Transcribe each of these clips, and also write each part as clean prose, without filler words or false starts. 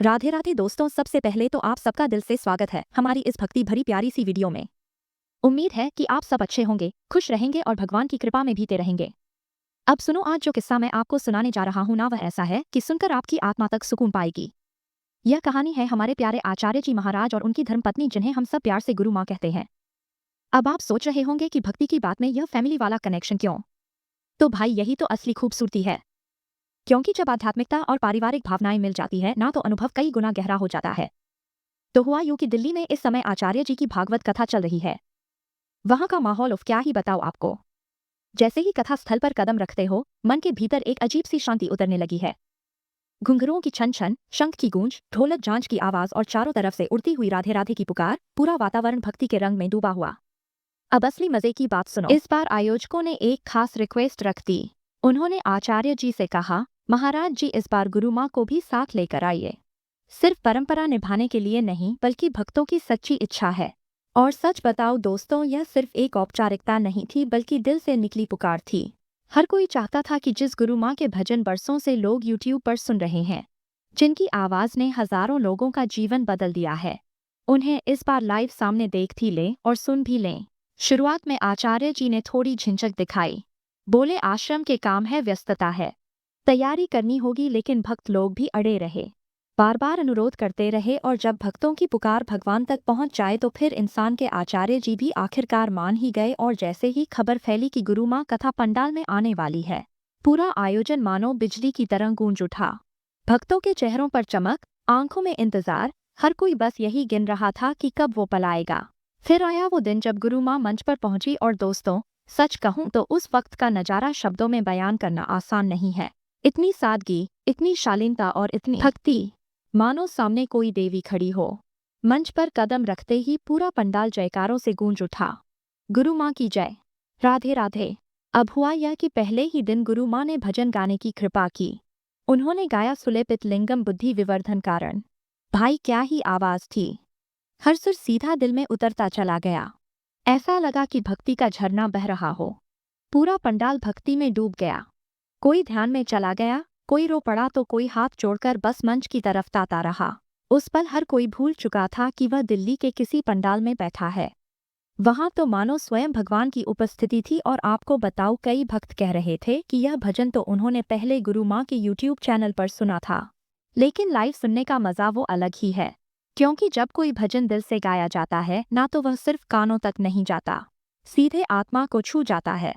राधे राधे दोस्तों, सबसे पहले तो आप सबका दिल से स्वागत है हमारी इस भक्ति भरी प्यारी सी वीडियो में। उम्मीद है कि आप सब अच्छे होंगे, खुश रहेंगे और भगवान की कृपा में बीते रहेंगे। अब सुनो, आज जो किस्सा मैं आपको सुनाने जा रहा हूँ ना, वह ऐसा है कि सुनकर आपकी आत्मा तक सुकून पाएगी। यह कहानी है हमारे प्यारे आचार्य जी महाराज और उनकी धर्मपत्नी, जिन्हें हम सब प्यार से गुरु माँ कहते हैं। अब आप सोच रहे होंगे कि भक्ति की बात में यह फैमिली वाला कनेक्शन क्यों? तो भाई, यही तो असली खूबसूरती है। क्योंकि जब आध्यात्मिकता और पारिवारिक भावनाएं मिल जाती है ना, तो अनुभव कई गुना गहरा हो जाता है। तो हुआ यूं कि दिल्ली में इस समय आचार्य जी की भागवत कथा चल रही है। वहां का माहौल क्या ही बताओ आपको। जैसे ही कथा स्थल पर कदम रखते हो, मन के भीतर एक अजीब सी शांति उतरने लगी है। घुंघरुओं की छन छन, शंख की गूंज, ढोलक झांझ की आवाज और चारों तरफ से उड़ती हुई राधे राधे की पुकार, पूरा वातावरण भक्ति के रंग में डूबा हुआ। अब असली मजे की बात सुनो। इस बार आयोजकों ने एक खास रिक्वेस्ट रख दी। उन्होंने आचार्य जी से कहा, महाराज जी, इस बार गुरु माँ को भी साथ लेकर आइए। सिर्फ परंपरा निभाने के लिए नहीं, बल्कि भक्तों की सच्ची इच्छा है। और सच बताओ दोस्तों, यह सिर्फ एक औपचारिकता नहीं थी, बल्कि दिल से निकली पुकार थी। हर कोई चाहता था कि जिस गुरु माँ के भजन बरसों से लोग यूट्यूब पर सुन रहे हैं, जिनकी आवाज ने हजारों लोगों का जीवन बदल दिया है, उन्हें इस बार लाइव सामने देख भी लें और सुन भी लें। शुरुआत में आचार्य जी ने थोड़ी झिझक दिखाई। बोले, आश्रम के काम है, व्यस्तता है, तैयारी करनी होगी। लेकिन भक्त लोग भी अड़े रहे, बार बार अनुरोध करते रहे। और जब भक्तों की पुकार भगवान तक पहुंच जाए, तो फिर इंसान के आचार्य जी भी आखिरकार मान ही गए। और जैसे ही खबर फैली कि गुरु माँ कथा पंडाल में आने वाली है, पूरा आयोजन मानो बिजली की तरह गूंज उठा। भक्तों के चेहरों पर चमक, आंखों में इंतजार, हर कोई बस यही गिन रहा था कि कब वो पल आएगा। फिर आया वो दिन जब गुरु माँ मंच पर पहुंची। और दोस्तों, सच कहूं तो उस वक्त का नजारा शब्दों में बयान करना आसान नहीं है। इतनी सादगी, इतनी शालीनता और इतनी भक्ति, मानो सामने कोई देवी खड़ी हो। मंच पर कदम रखते ही पूरा पंडाल जयकारों से गूंज उठा। गुरु माँ की जय, राधे राधे। अब हुआ यह कि पहले ही दिन गुरु माँ ने भजन गाने की कृपा की। उन्होंने गाया, सुलेपित लिंगम बुद्धि विवर्धन कारण। भाई, क्या ही आवाज थी। हर सुर सीधा दिल में उतरता चला गया। ऐसा लगा कि भक्ति का झरना बह रहा हो। पूरा पंडाल भक्ति में डूब गया। कोई ध्यान में चला गया, कोई रो पड़ा, तो कोई हाथ जोड़कर बस मंच की तरफ ताता रहा। उस पल हर कोई भूल चुका था कि वह दिल्ली के किसी पंडाल में बैठा है। वहां तो मानो स्वयं भगवान की उपस्थिति थी। और आपको बताओ, कई भक्त कह रहे थे कि यह भजन तो उन्होंने पहले गुरु माँ के यूट्यूब चैनल पर सुना था, लेकिन लाइव सुनने का मजा वो अलग ही है। क्योंकि जब कोई भजन दिल से गाया जाता है ना, तो वह सिर्फ कानों तक नहीं जाता, सीधे आत्मा को छू जाता है।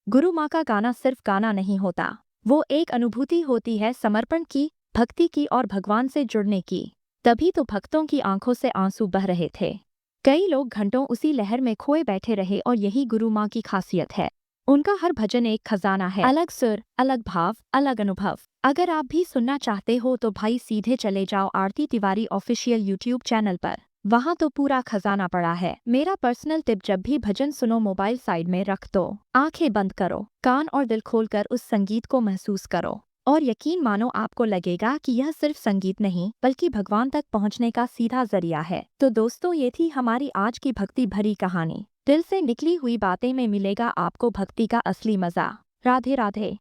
गुरु माँ का गाना सिर्फ गाना नहीं होता, वो एक अनुभूति होती है, समर्पण की, भक्ति की और भगवान से जुड़ने की। तभी तो भक्तों की आंखों से आंसू बह रहे थे। कई लोग घंटों उसी लहर में खोए बैठे रहे। और यही गुरु माँ की खासियत है, उनका हर भजन एक खजाना है, अलग सुर, अलग भाव, अलग अनुभव। अगर आप भी सुनना चाहते हो तो भाई सीधे चले जाओ Aarti Tiwari official YouTube channel पर। वहां तो पूरा खजाना पड़ा है। मेरा पर्सनल टिप, जब भी भजन सुनो, मोबाइल साइड में रख दो, आंखें बंद करो, कान और दिल खोलकर उस संगीत को महसूस करो। और यकीन मानो, आपको लगेगा कि यह सिर्फ संगीत नहीं, बल्कि भगवान तक पहुंचने का सीधा जरिया है। तो दोस्तों, ये थी हमारी आज की भक्ति भरी कहानी। दिल से निकली हुई बातें में मिलेगा आपको भक्ति का असली मजा। राधे राधे।